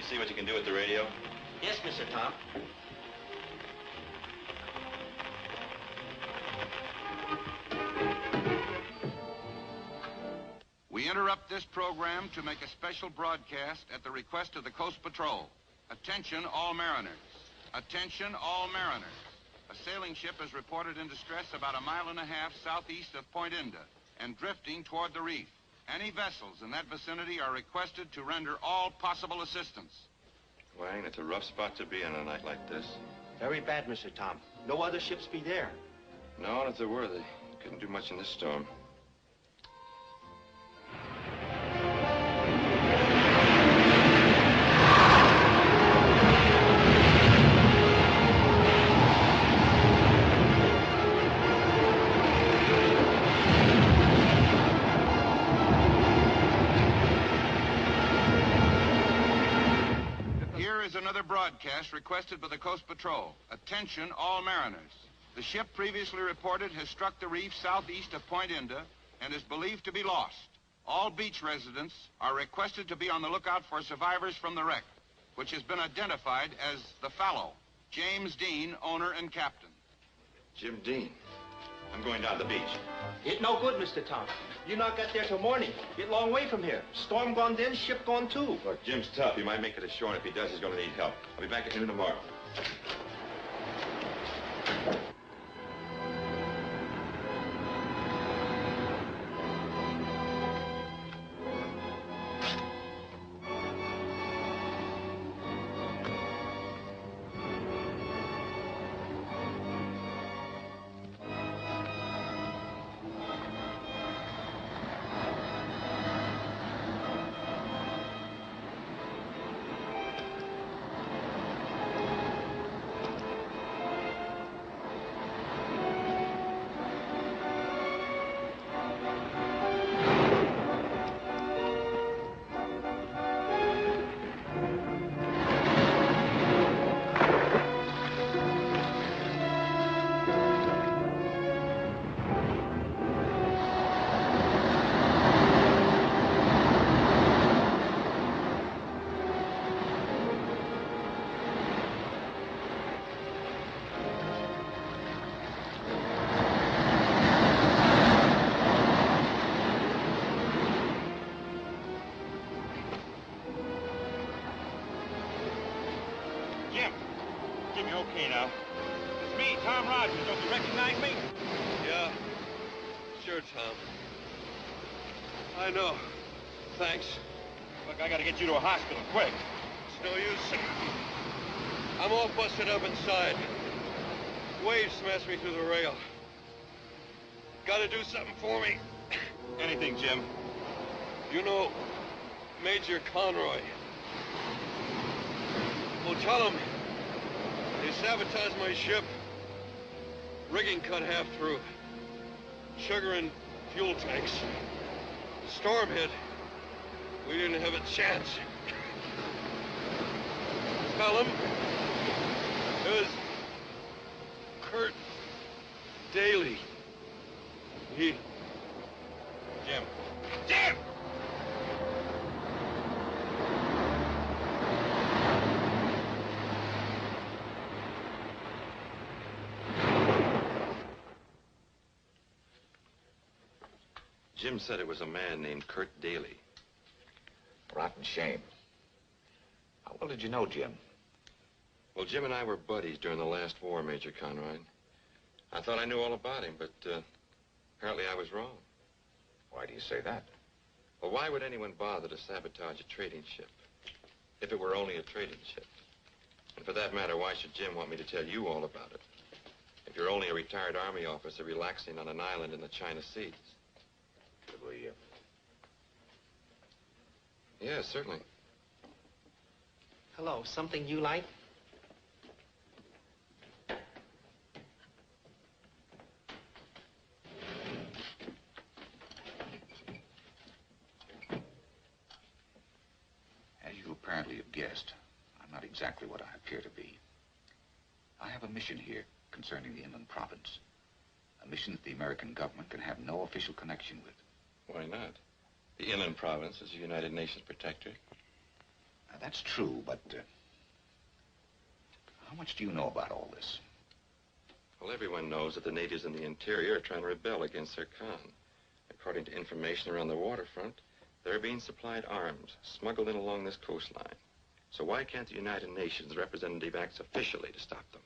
see what you can do with the radio? Yes, Mr. Tom. We interrupt this program to make a special broadcast at the request of the Coast Patrol. Attention, all mariners. Attention, all mariners. A sailing ship is reported in distress about 1.5 miles southeast of Point Inda and drifting toward the reef. Any vessels in that vicinity are requested to render all possible assistance. Wang, it's a rough spot to be on a night like this. Very bad, Mr. Tom. No other ships be there. No, and if there were, they couldn't do much in this storm. Another broadcast requested by the Coast Patrol. Attention, all mariners. The ship previously reported has struck the reef southeast of Point Inda and is believed to be lost. All beach residents are requested to be on the lookout for survivors from the wreck, which has been identified as the Fallow. James Dean, owner and captain. Jim Dean. I'm going down to the beach. It no good, Mr. Tom. You not get there till morning. Get long way from here. Storm gone then, ship gone too. Look, Jim's tough. He might make it ashore, and if he does, he's going to need help. I'll be back at noon tomorrow. Okay now. It's me, Tom Rogers. Don't you recognize me? Yeah. Sure, Tom. I know. Thanks. Look, I gotta get you to a hospital, quick. It's no use. I'm all busted up inside. Waves smashed me through the rail. Gotta do something for me. Anything, Jim. You know Major Conroy. Well, tell him they sabotaged my ship. Rigging cut half through. Sugar and fuel tanks. Storm hit. We didn't have a chance. Tell him it was Kurt Daly. He... Jim. Jim! Jim said it was a man named Kurt Daly. Rotten shame. How well did you know Jim? Well, Jim and I were buddies during the last war, Major Conroy. I thought I knew all about him, but apparently I was wrong. Why do you say that? Well, why would anyone bother to sabotage a trading ship if it were only a trading ship? And for that matter, why should Jim want me to tell you all about it if you're only a retired Army officer relaxing on an island in the China Seas? Could we, Yes, certainly. Hello, something you like? As you apparently have guessed, I'm not exactly what I appear to be. I have a mission here concerning the inland province. A mission that the American government can have no official connection with. Why not? The inland province is a United Nations protectorate. Now, that's true, but how much do you know about all this? Well, everyone knows that the natives in the interior are trying to rebel against their Khan. According to information around the waterfront, they're being supplied arms, smuggled in along this coastline. So why can't the United Nations representative act officially to stop them?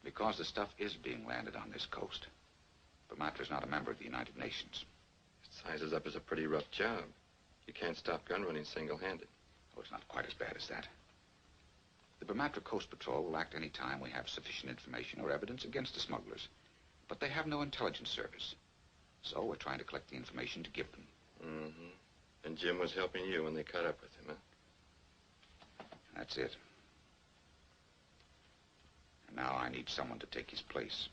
Because the stuff is being landed on this coast. Bermuda's not a member of the United Nations. It sizes up as a pretty rough job. You can't stop gun running single-handed. Oh, it's not quite as bad as that. The Bermuda Coast Patrol will act any time we have sufficient information or evidence against the smugglers. But they have no intelligence service. So we're trying to collect the information to give them. Mm-hmm. And Jim was helping you when they caught up with him, huh? That's it. And now I need someone to take his place.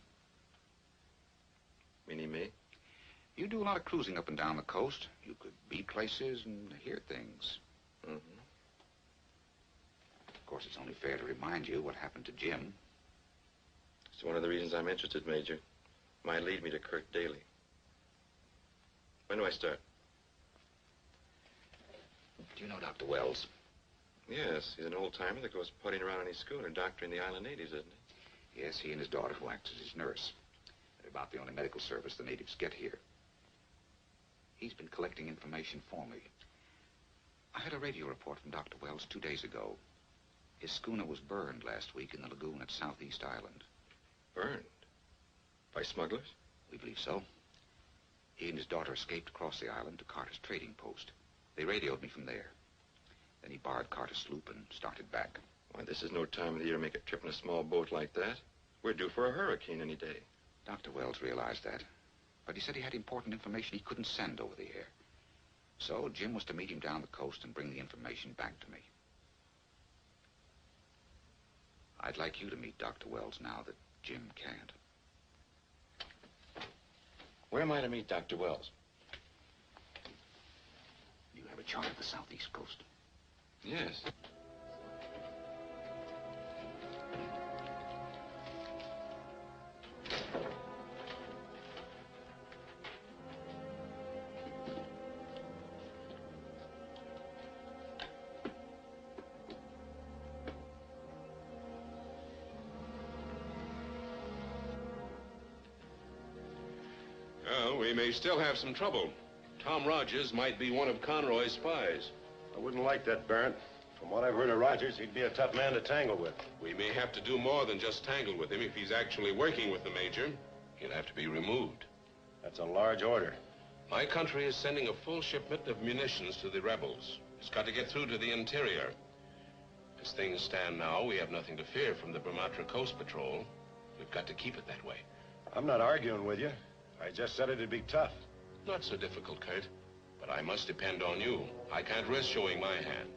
Meaning me? You do a lot of cruising up and down the coast. You could be places and hear things. Mm-hmm. Of course, it's only fair to remind you what happened to Jim. It's one of the reasons I'm interested, Major. Might lead me to Kurt Daly. When do I start? Do you know Dr. Wells? Yes, he's an old-timer that goes putting around on his schooner, doctoring the island natives, isn't he? Yes, he and his daughter, who acts as his nurse. They're about the only medical service the natives get here. He's been collecting information for me. I had a radio report from Dr. Wells 2 days ago. His schooner was burned last week in the lagoon at Southeast Island. Burned? By smugglers? We believe so. He and his daughter escaped across the island to Carter's trading post. They radioed me from there. Then he borrowed Carter's sloop and started back. Why, this is no time of the year to make a trip in a small boat like that. We're due for a hurricane any day. Dr. Wells realized that. But he said he had important information he couldn't send over the air. So Jim was to meet him down the coast and bring the information back to me. I'd like you to meet Dr. Wells now that Jim can't. Where am I to meet Dr. Wells? You have a chart of the southeast coast? Yes. Well, we may still have some trouble. Tom Rogers might be one of Conroy's spies. I wouldn't like that, Barrett. From what I've heard of Rogers, he'd be a tough man to tangle with. We may have to do more than just tangle with him. If he's actually working with the Major, he'll have to be removed. That's a large order. My country is sending a full shipment of munitions to the rebels. It's got to get through to the interior. As things stand now, we have nothing to fear from the Bermuda Coast Patrol. We've got to keep it that way. I'm not arguing with you. I just said it'd be tough. Not so difficult, Kurt. But I must depend on you. I can't risk showing my hand.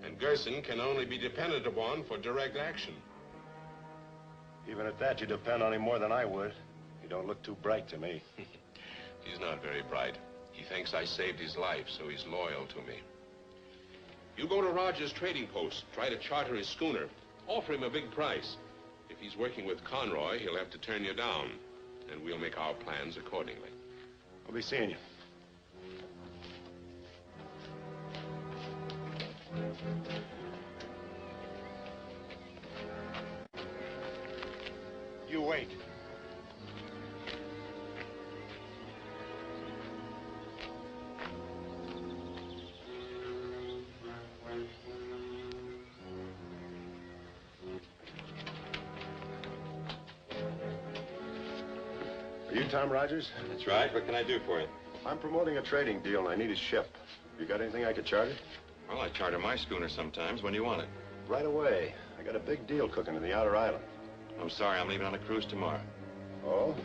And Gerson can only be depended upon for direct action. Even at that, you depend on him more than I would. You don't look too bright to me. He's not very bright. He thinks I saved his life, so he's loyal to me. You go to Rogers' trading post, try to charter his schooner. Offer him a big price. If he's working with Conroy, he'll have to turn you down. And we'll make our plans accordingly. I'll be seeing you. You wait. Are you Tom Rogers? That's right. What can I do for you? I'm promoting a trading deal and I need a ship. You got anything I could charter? Well, I charter my schooner sometimes. When do you want it? Right away. I got a big deal cooking in the outer island. I'm sorry. I'm leaving on a cruise tomorrow. Oh?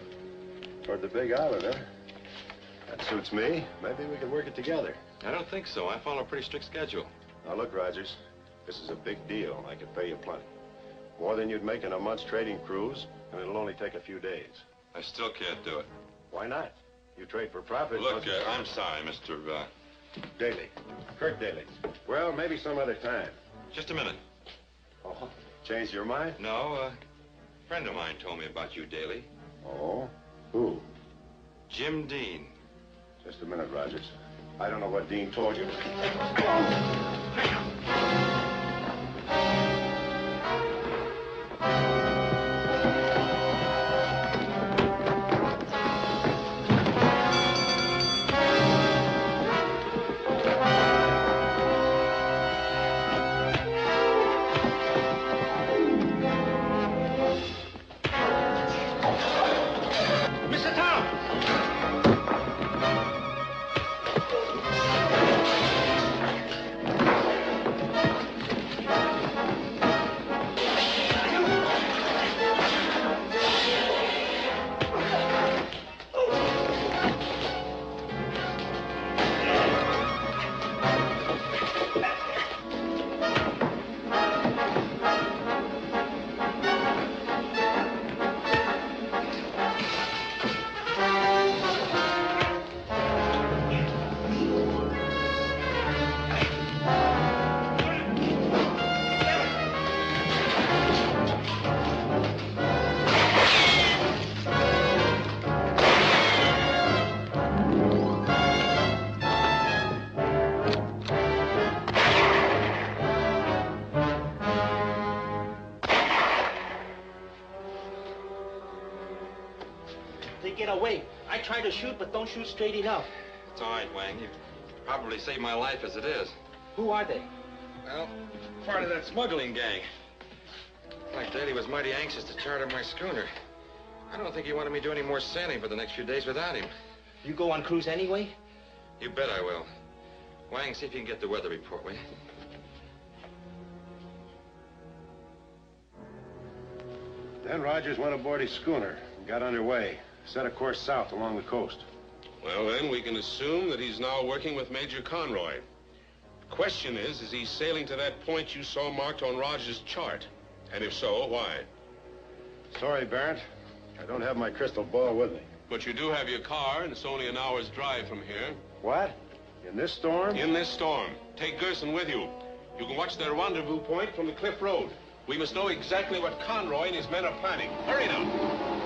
Toward the big island, huh? That suits me. Maybe we can work it together. I don't think so. I follow a pretty strict schedule. Now, look, Rogers. This is a big deal. I can pay you plenty. More than you'd make in a month's trading cruise, and it'll only take a few days. I still can't do it. Why not? You trade for profit. Look, I'm sorry, Mr. Daly. Kurt Daly. Well, maybe some other time. Just a minute. Oh, changed your mind? No, a friend of mine told me about you, Daly. Oh? Who? Jim Dean. Just a minute, Rogers. I don't know what Dean told you. They get away. I try to shoot, but don't shoot straight enough. It's all right, Wang. You probably saved my life as it is. Who are they? Well, part of that smuggling gang. Like Daddy was mighty anxious to charter my schooner. I don't think he wanted me to do any more sailing for the next few days without him. You go on cruise anyway? You bet I will. Wang, see if you can get the weather report, will you? Then Rogers went aboard his schooner and got underway. Set a course south along the coast. Well, then, we can assume that he's now working with Major Conroy. The question is he sailing to that point you saw marked on Rogers' chart? And if so, why? Sorry, Barrett. I don't have my crystal ball with me. But you do have your car, and it's only an hour's drive from here. What? In this storm? In this storm. Take Gerson with you. You can watch their rendezvous point from the cliff road. We must know exactly what Conroy and his men are planning. Hurry now.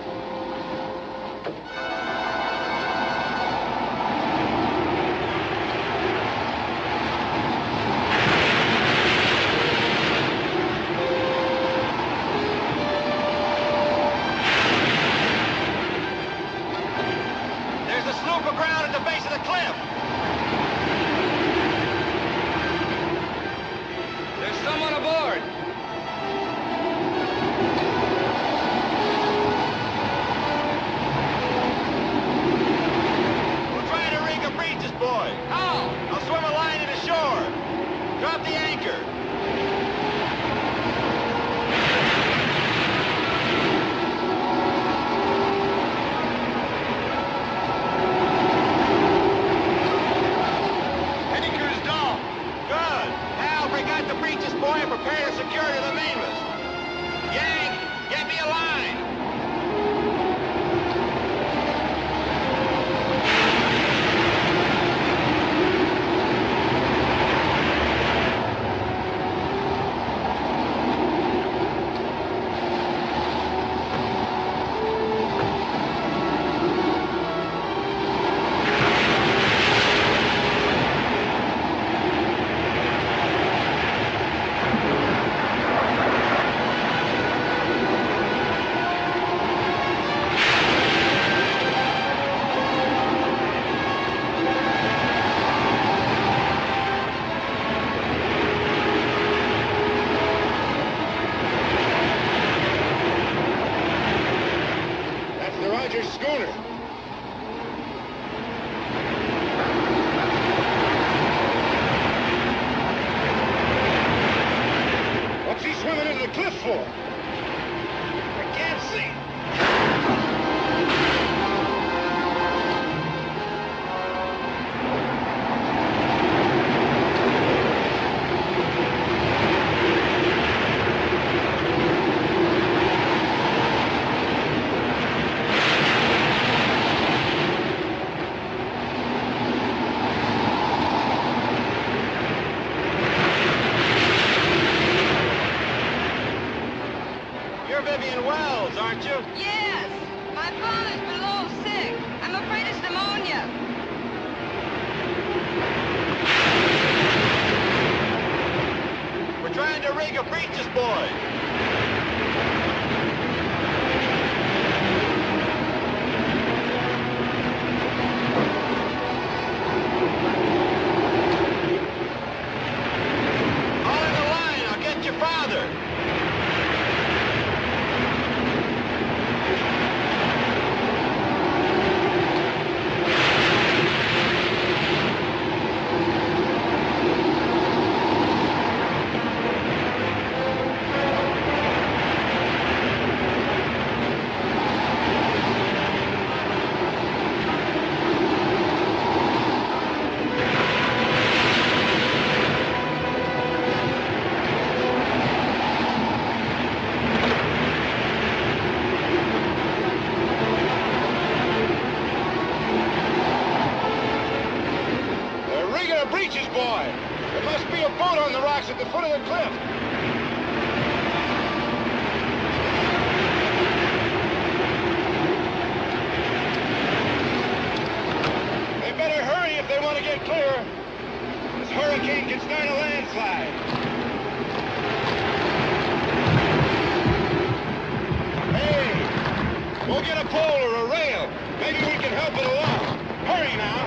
You're Vivian Wells, aren't you? Yes. My father's below sick. I'm afraid it's pneumonia. rig a breeches, boy. All in the line. I'll get your father. At the foot of the cliff. They better hurry if they want to get clear. This hurricane can start a landslide. Hey, we'll get a pole or a rail. Maybe we can help it along. Hurry now.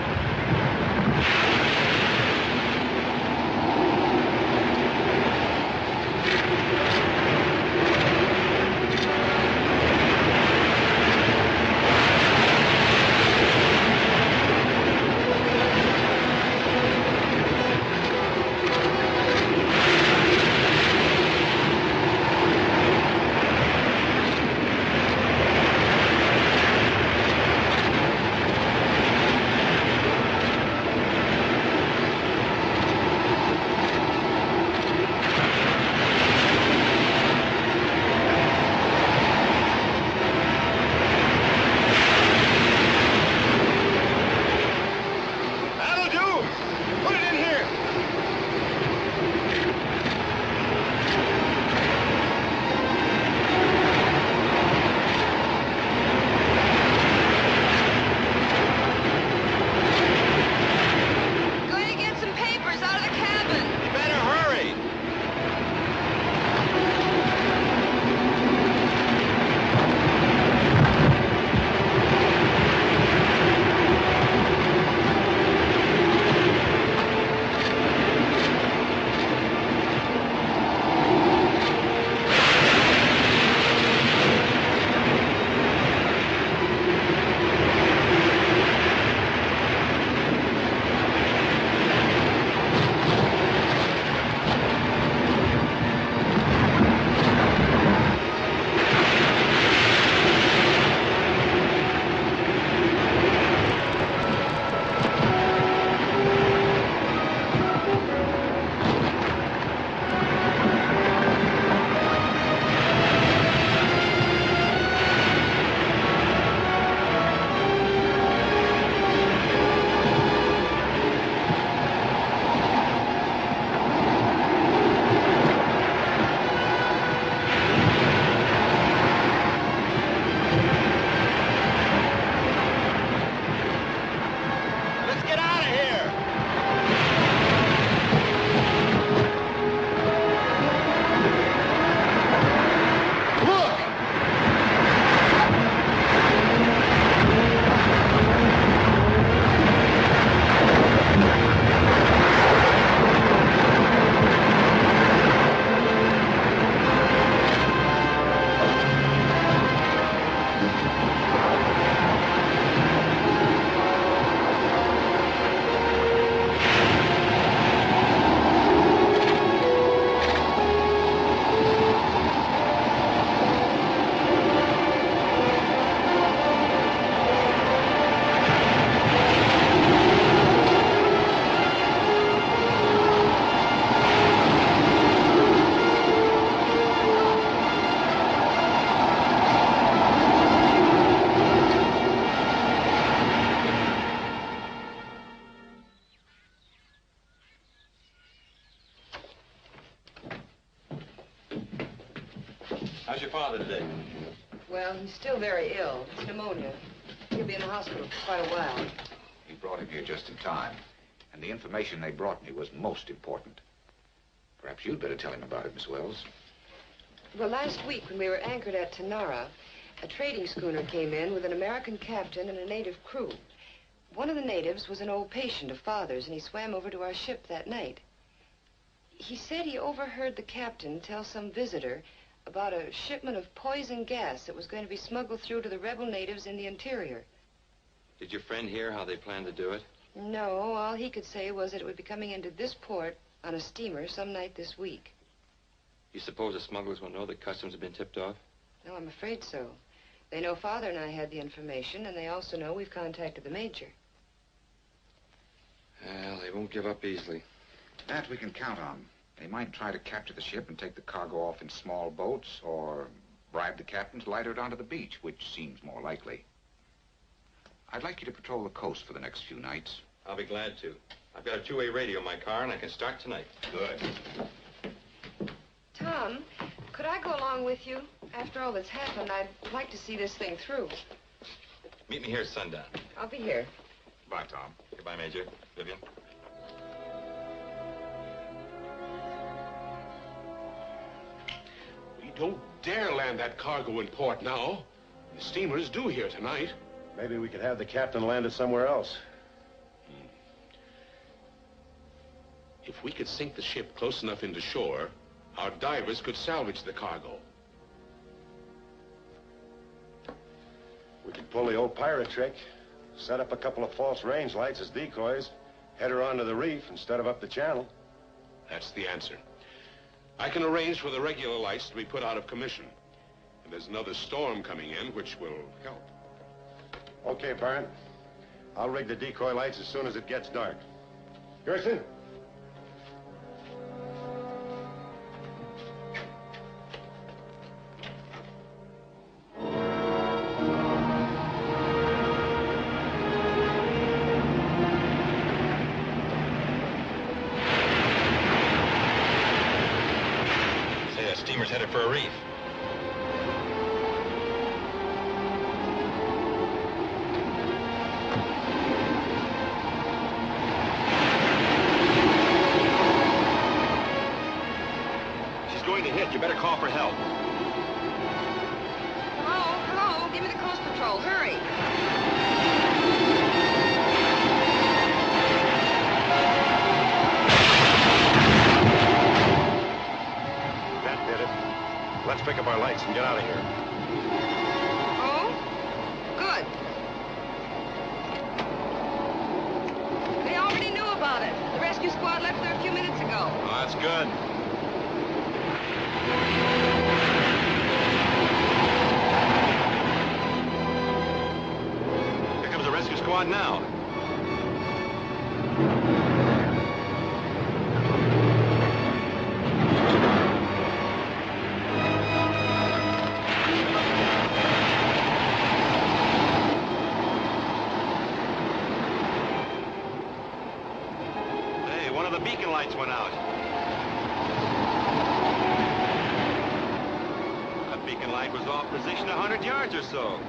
How's your father today? Well, he's still very ill. It's pneumonia. He'll be in the hospital for quite a while. You brought him here just in time. And the information they brought me was most important. Perhaps you'd better tell him about it, Miss Wells. Well, last week when we were anchored at Tanara, a trading schooner came in with an American captain and a native crew. One of the natives was an old patient of Father's, and he swam over to our ship that night. He said he overheard the captain tell some visitor about a shipment of poison gas that was going to be smuggled through to the rebel natives in the interior. Did your friend hear how they planned to do it? No, all he could say was that it would be coming into this port on a steamer some night this week. You suppose the smugglers will know that customs have been tipped off? No, I'm afraid so. They know Father and I had the information, and they also know we've contacted the Major. Well, they won't give up easily. That we can count on. They might try to capture the ship and take the cargo off in small boats, or bribe the captain to lighter it onto the beach, which seems more likely. I'd like you to patrol the coast for the next few nights. I'll be glad to. I've got a two-way radio in my car, and I can start tonight. Good. Tom, could I go along with you? After all that's happened, I'd like to see this thing through. Meet me here at sundown. I'll be here. Bye, Tom. Goodbye, Major. Vivian. We don't dare land that cargo in port now. The steamer's due here tonight. Maybe we could have the captain landed somewhere else. If we could sink the ship close enough into shore, our divers could salvage the cargo. We could pull the old pirate trick, set up a couple of false range lights as decoys, head her onto the reef instead of up the channel. That's the answer. I can arrange for the regular lights to be put out of commission. And there's another storm coming in, which will help. Okay, Barron. I'll rig the decoy lights as soon as it gets dark. Gerson? Say, that steamer's headed for a reef. You better call for help. Hello, hello, give me the Coast Patrol, hurry. That did it. Let's pick up our lights and get out of here. Oh? Good. They already knew about it. The rescue squad left there a few minutes ago. Oh, that's good. Here comes the rescue squad now. Hey, one of the beacon lights went out. Beacon light was off position 100 yards or so.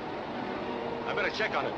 I better check on it.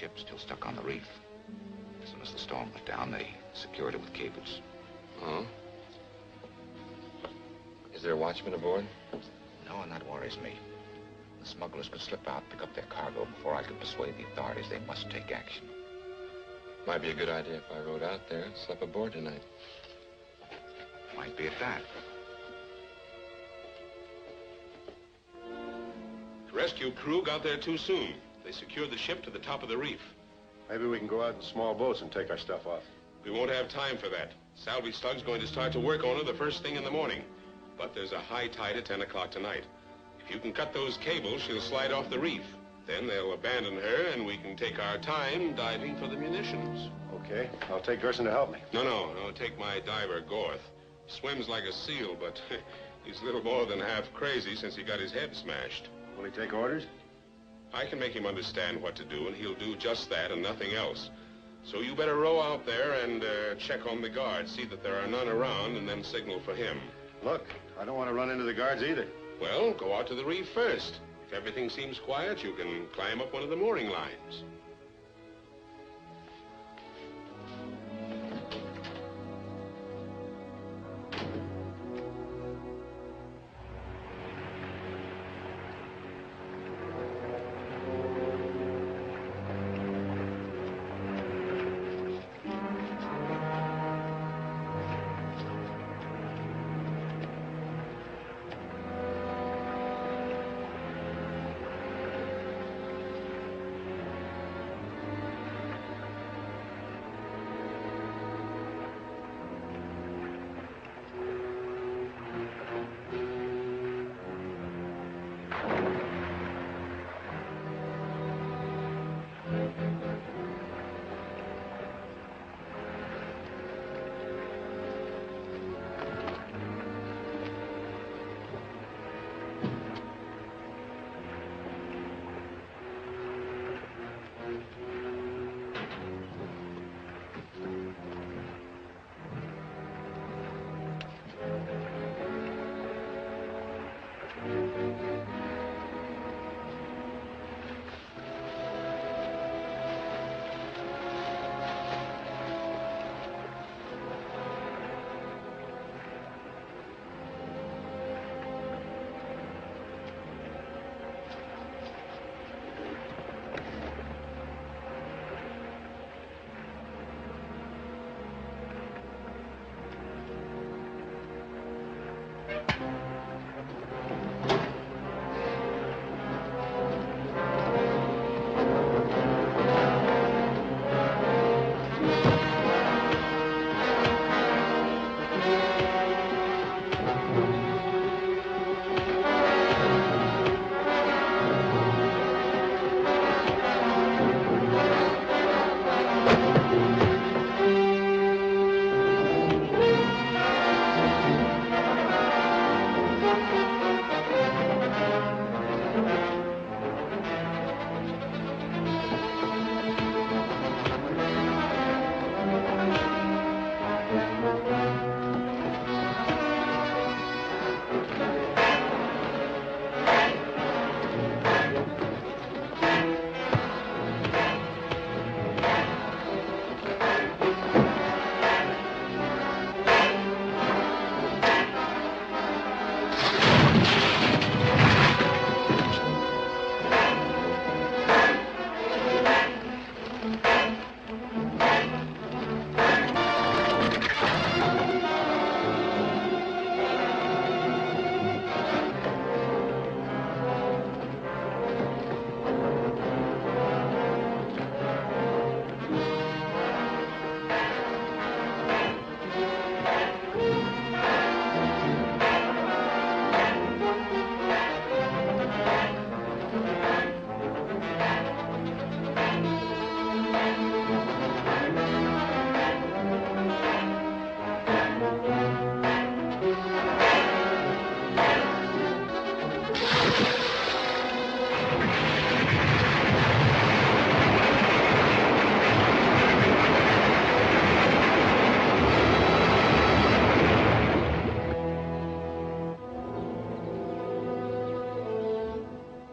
ship still stuck on the reef. As soon as the storm went down, they secured it with cables. Oh? Is there a watchman aboard? No, and that worries me. The smugglers could slip out and pick up their cargo before I could persuade the authorities they must take action. Might be a good idea if I rode out there and slept aboard tonight. Might be at that. The rescue crew got there too soon. They secured the ship to the top of the reef. Maybe we can go out in small boats and take our stuff off. We won't have time for that. Salvage Slug's going to start to work on her the first thing in the morning. But there's a high tide at 10 o'clock tonight. If you can cut those cables, she'll slide off the reef. Then they'll abandon her, and we can take our time diving for the munitions. Okay, I'll take Gerson to help me. No, take my diver, Gorth. Swims like a seal, but he's little more than half crazy since he got his head smashed. Will he take orders? I can make him understand what to do, and he'll do just that and nothing else. So you better row out there and check on the guards, see that there are none around, and then signal for him. Look, I don't want to run into the guards either. Well, go out to the reef first. If everything seems quiet, you can climb up one of the mooring lines.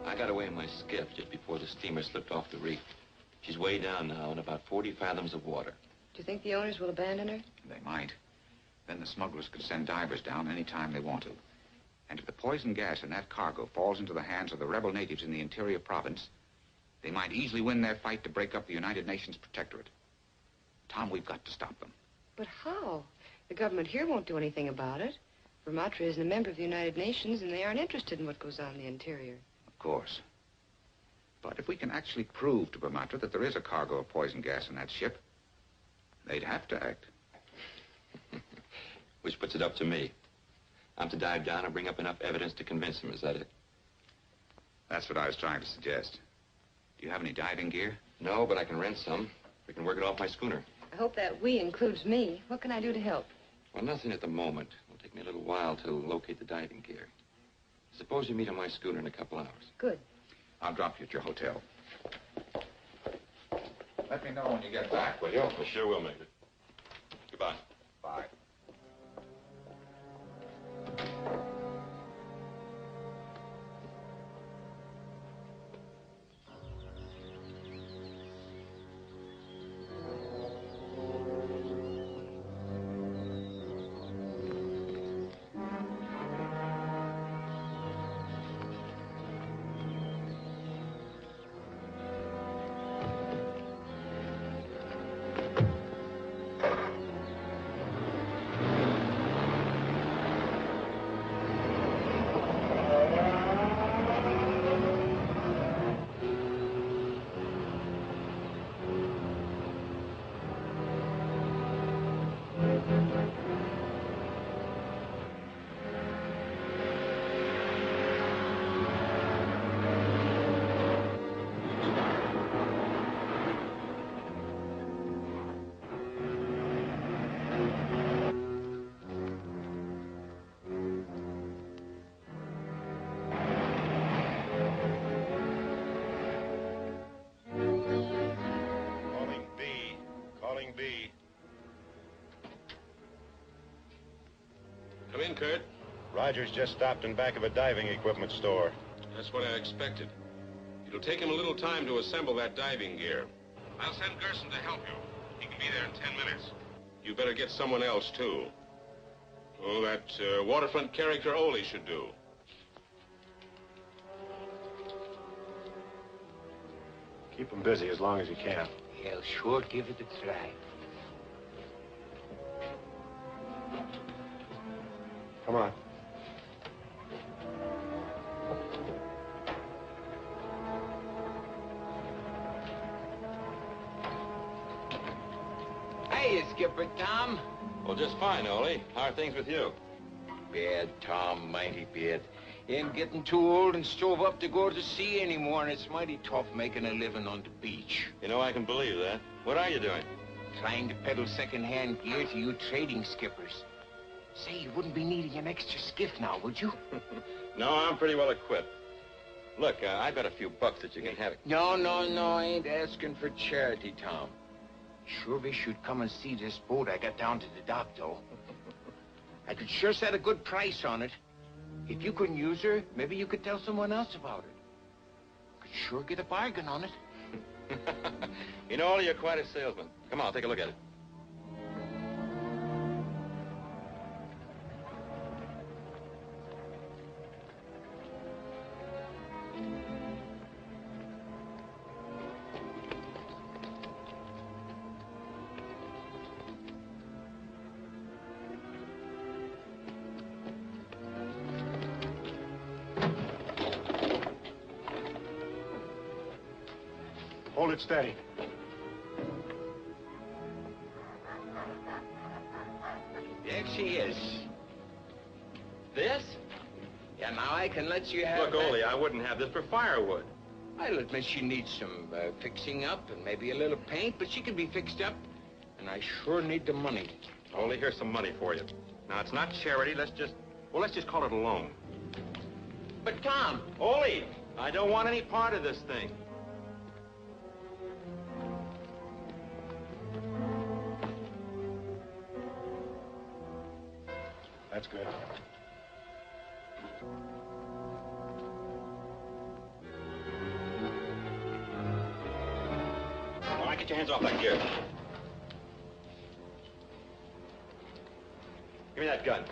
I got away in my skiff just before the steamer slipped off the reef. She's way down now in about 40 fathoms of water. Do you think the owners will abandon her? They might. Then the smugglers could send divers down any time they want to. And if the poison gas in that cargo falls into the hands of the rebel natives in the interior province, they might easily win their fight to break up the United Nations Protectorate. Tom, we've got to stop them. But how? The government here won't do anything about it. Vermatra isn't a member of the United Nations, and they aren't interested in what goes on in the interior. Of course. But if we can actually prove to Vermatra that there is a cargo of poison gas in that ship, they'd have to act. Which puts it up to me. I'm to dive down and bring up enough evidence to convince him, is that it? That's what I was trying to suggest. Do you have any diving gear? No, but I can rent some. We can work it off my schooner. I hope that we includes me. What can I do to help? Well, nothing at the moment. It'll take me a little while to locate the diving gear. Suppose you meet on my schooner in a couple hours. Good. I'll drop you at your hotel. Let me know when you get back, will you? I sure will, Major. Goodbye. Bye. Come in, Kurt. Roger's just stopped in back of a diving equipment store. That's what I expected. It'll take him a little time to assemble that diving gear. I'll send Gerson to help you. He can be there in 10 minutes. You better get someone else, too. Oh, that waterfront character Ole should do. Keep him busy as long as you can. He'll sure give it a try. Come on. Hiya, Skipper Tom. Well, just fine, Ole. How are things with you? Bad, Tom, mighty bad. Ain't getting too old and stove up to go to sea anymore, and it's mighty tough making a living on the beach. You know, I can believe that. What are you doing? Trying to peddle second-hand gear to you trading skippers. Say, you wouldn't be needing an extra skiff now, would you? No, I'm pretty well equipped. Look, I've got a few bucks that you can have. No, I ain't asking for charity, Tom. Sure wish you'd come and see this boat I got down to the dock, though. I could sure set a good price on it. If you couldn't use her, maybe you could tell someone else about it. Could sure get a bargain on it. You know, Ole, you're quite a salesman. Come on, take a look at it. Hold it steady. There she is. This? Yeah, now I can let you have Look, Ole, I wouldn't have this for firewood. I'll admit she needs some fixing up and maybe a little paint, but she can be fixed up. And I sure need the money. Ole, here's some money for you. Now, it's not charity. Let's just call it a loan. But, Tom... Ole, I don't want any part of this thing. That's good. Get your hands off that gear. Give me that gun.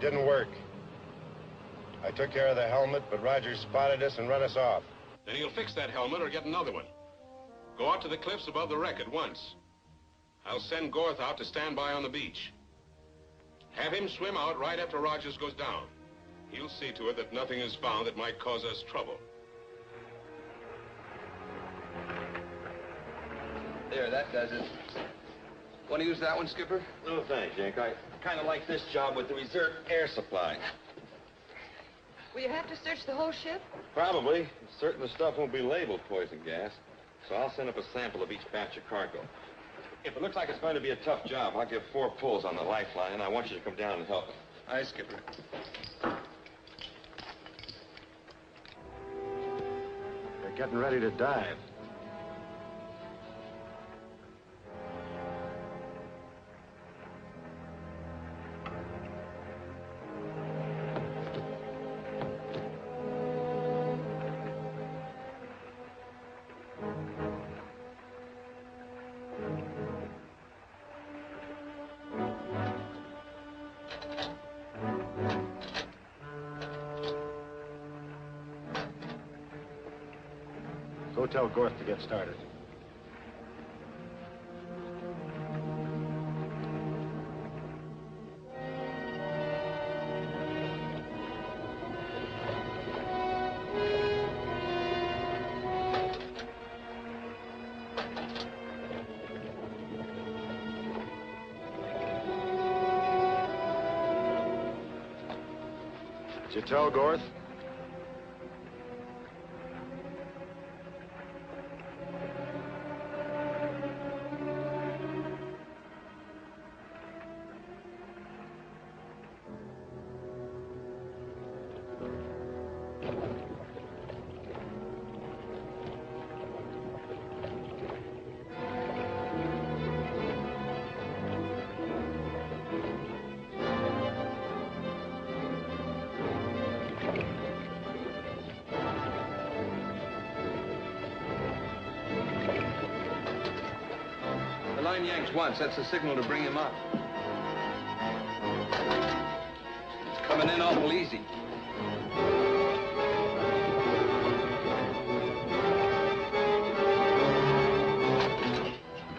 Didn't work. I took care of the helmet, but Roger spotted us and run us off. Then he'll fix that helmet or get another one. Go out to the cliffs above the wreck at once. I'll send Gorth out to stand by on the beach. Have him swim out right after Rogers goes down. He'll see to it that nothing is found that might cause us trouble. There, that does it. Want to use that one, Skipper? No, thanks, Yank. I kind of like this job with the reserve air supply. Will you have to search the whole ship? Probably. Certain the stuff won't be labeled poison gas. So I'll send up a sample of each batch of cargo. If it looks like it's going to be a tough job, I'll give 4 pulls on the lifeline, and I want you to come down and help me. Aye, Skipper. They're getting ready to dive. Go tell Gorth to get started. Did you tell Gorth? The line yanks once. That's the signal to bring him up. It's coming in awful easy.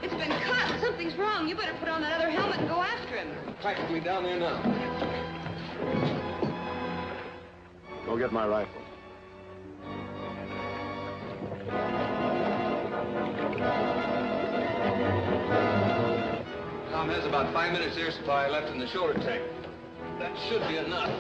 It's been cut. Something's wrong. You better put on that other helmet and go after him. Practically down there now. Go get my rifle. Tom has about 5 minutes air supply left in the shoulder tank. That should be enough.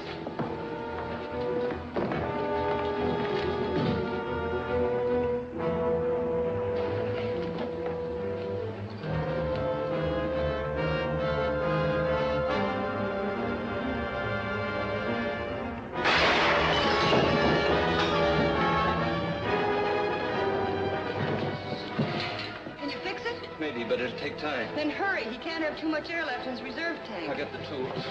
Can you fix it? Maybe, but it'll take time. Then hurry. He can't have too much air left in his reserve tank. I'll get the tools.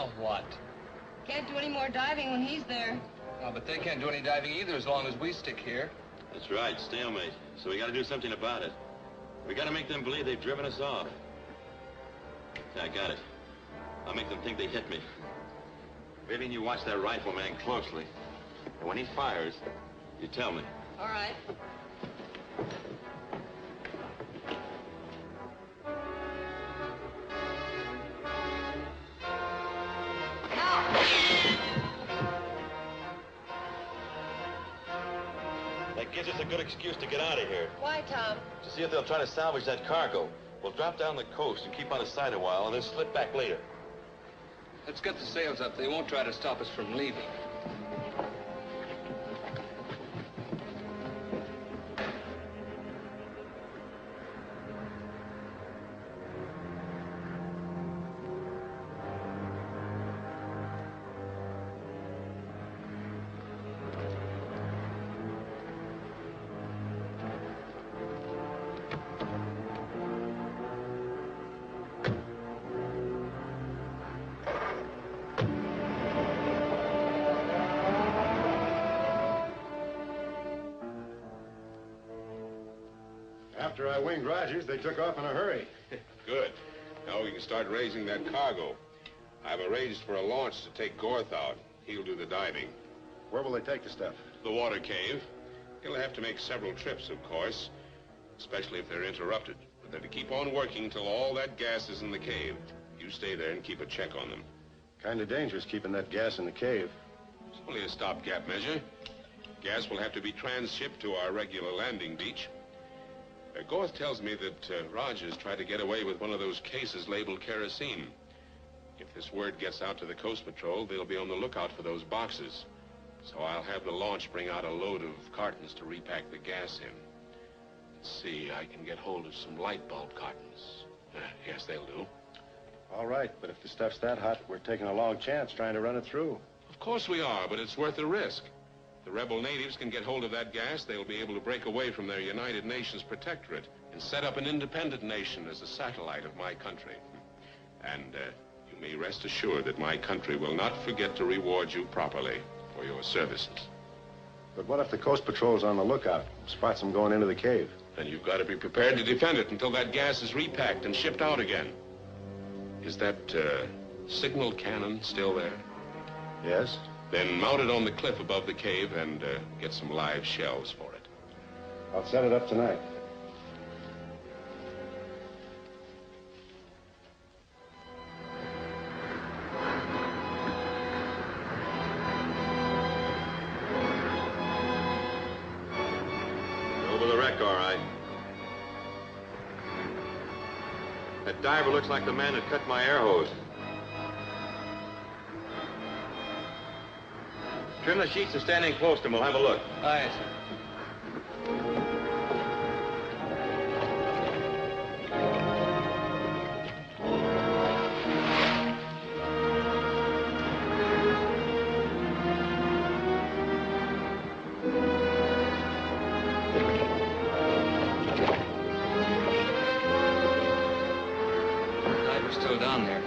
Now what? Can't do any more diving when he's there. Oh, but they can't do any diving either as long as we stick here. That's right, stalemate. So we got to do something about it. We got to make them believe they've driven us off. Yeah, I got it. I'll make them think they hit me. Vivian, you watch that rifleman closely. And when he fires, you tell me. All right. That gives us a good excuse to get out of here. Why, Tom? To see if they'll try to salvage that cargo. We'll drop down the coast and keep out of sight a while and then slip back later. Let's get the sails up. They won't try to stop us from leaving. After I winged Rogers, they took off in a hurry. Good. Now we can start raising that cargo. I've arranged for a launch to take Gorth out. He'll do the diving. Where will they take the stuff? The water cave. He'll have to make several trips, of course, especially if they're interrupted. But they're to keep on working until all that gas is in the cave. You stay there and keep a check on them. Kind of dangerous keeping that gas in the cave. It's only a stopgap measure. Gas will have to be transshipped to our regular landing beach. Gorth tells me that Rogers tried to get away with one of those cases labeled kerosene. If this word gets out to the Coast Patrol, they'll be on the lookout for those boxes. So I'll have the launch bring out a load of cartons to repack the gas in. Let's see, I can get hold of some light bulb cartons. Yes, they'll do. All right, but if the stuff's that hot, we're taking a long chance trying to run it through. Of course we are, but it's worth the risk. The rebel natives can get hold of that gas, they'll be able to break away from their United Nations protectorate and set up an independent nation as a satellite of my country. And you may rest assured that my country will not forget to reward you properly for your services. But what if the Coast Patrol's on the lookout, spots them going into the cave? Then you've got to be prepared to defend it until that gas is repacked and shipped out again. Is that signal cannon still there? Yes. Then mount it on the cliff above the cave and get some live shells for it. I'll set it up tonight. Over the wreck, all right. That diver looks like the man that cut my air hose. Trim the sheets and stand in close to him. We'll have a look. Aye, sir. The diver's still down there.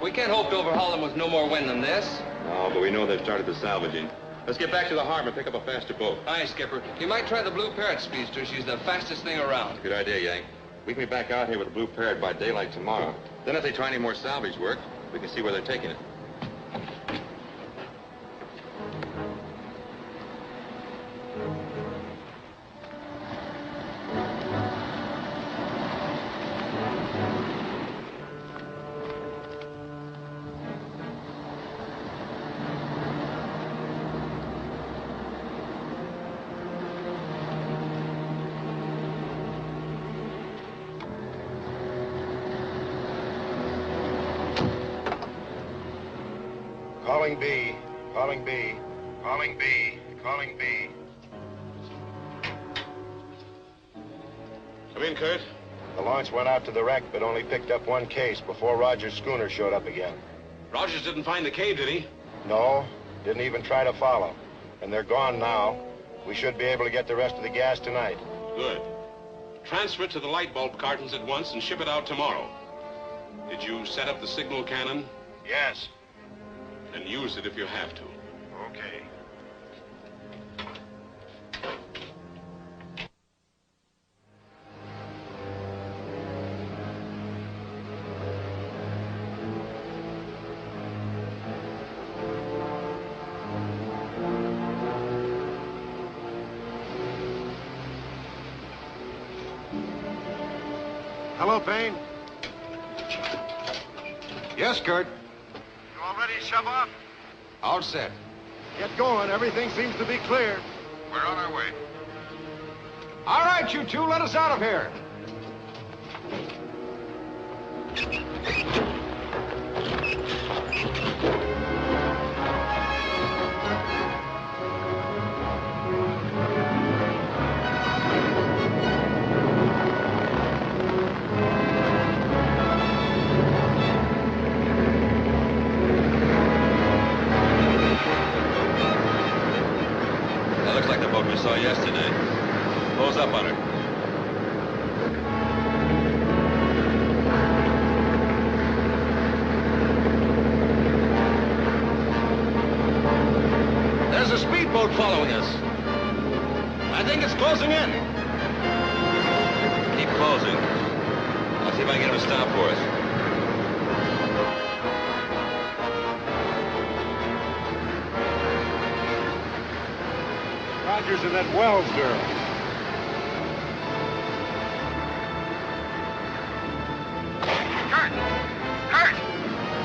We can't hope to overhaul them with no more wind than this. No, but we know they've started the salvaging. Let's get back to the harbor and pick up a faster boat. Aye, Skipper. You might try the Blue Parrot speedster. She's the fastest thing around. Good idea, Yank. We can be back out here with the Blue Parrot by daylight tomorrow. Then if they try any more salvage work, we can see where they're taking it. Calling B. Calling B. Calling B. Calling B. Come in, Kurt. The launch went out to the wreck, but only picked up one case before Rogers' schooner showed up again. Rogers didn't find the cave, did he? No, didn't even try to follow. And they're gone now. We should be able to get the rest of the gas tonight. Good. Transfer it to the light bulb cartons at once and ship it out tomorrow. Did you set up the signal cannon? Yes. Then use it if you have to. Okay. Hello, Payne. Yes, Kurt. You all ready to shove off? All set. Get going. Everything seems to be clear. We're on our way. All right, you two, let us out of here. That looks like the boat we saw yesterday. Close up on her. There's a speedboat following us. I think it's closing in. Keep closing. I'll see if I can get him to stop for us. Rogers and that Wells girl. Kurt! Kurt!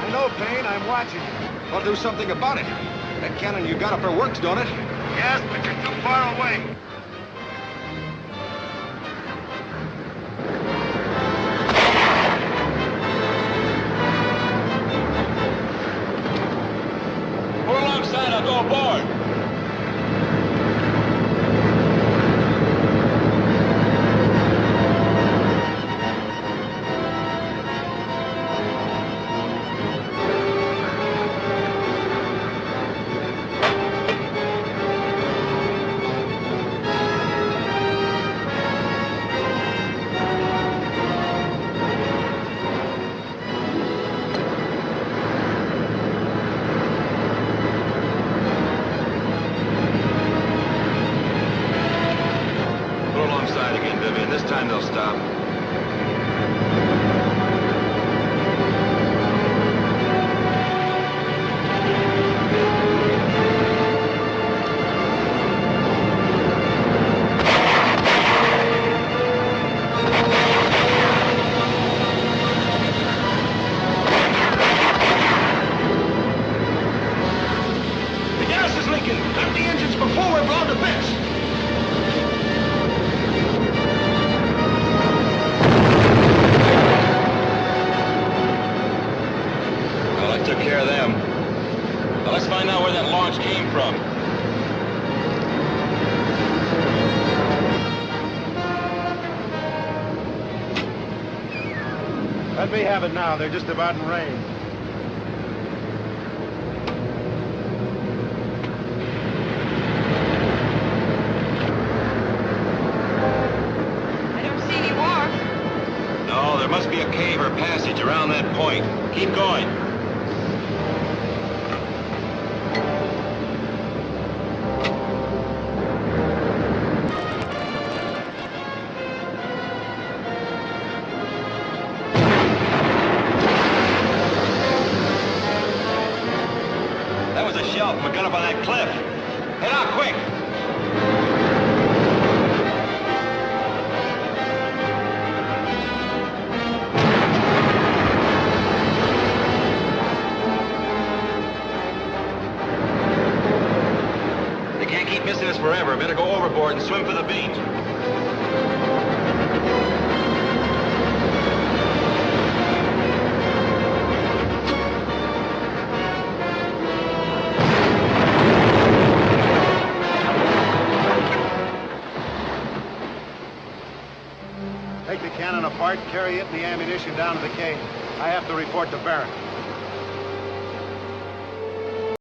I know, Payne. I'm watching you. I'll do something about it. That cannon you got up there works, don't it? Yes, but you're too far away. Pull alongside, I'll go aboard. Pull alongside again, Vivian. This time they'll stop. The gas is leaking. Empty engines before we're blown to bits. Well, I took care of them. Now let's find out where that launch came from. Let me have it now. They're just about in range. I don't see any wharf. No, there must be a cave or passage around that point. Keep going. That was a shell from a gun up on that cliff. Head out quick. They can't keep missing us forever. Better go overboard and swim for the beach. Take the cannon apart, carry it and the ammunition down to the cave. I have to report to Barron.